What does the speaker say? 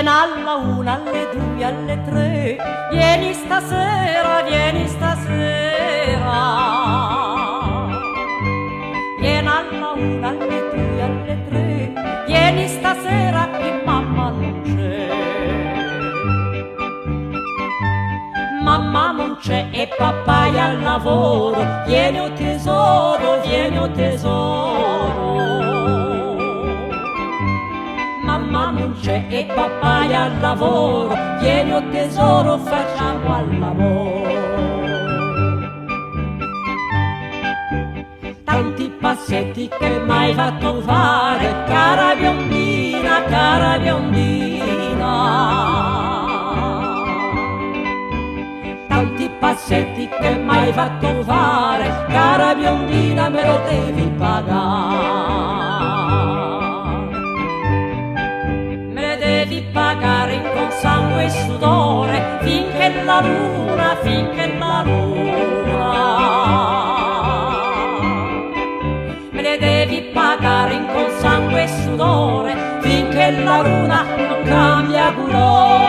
Vieni alla una, alle due, alle tre, vieni stasera, vieni stasera. Vieni alla una, alle due, alle tre, vieni stasera che mamma non c'è. Mamma non c'è e papà è al lavoro, vieni o tesoro, vieni o tesoro. Mamma non c'è e papà è al lavoro, vieni o tesoro, facciamo al lavoro. Tanti passetti che m'hai fatto fare, cara biondina, cara biondina. Tanti passetti che m'hai fatto fare, cara biondina, me lo devi pagare. Devi pagare con sangue e sudore finché la luna, finché la luna. Me le devi pagare con sangue e sudore finché la luna non cambia colore.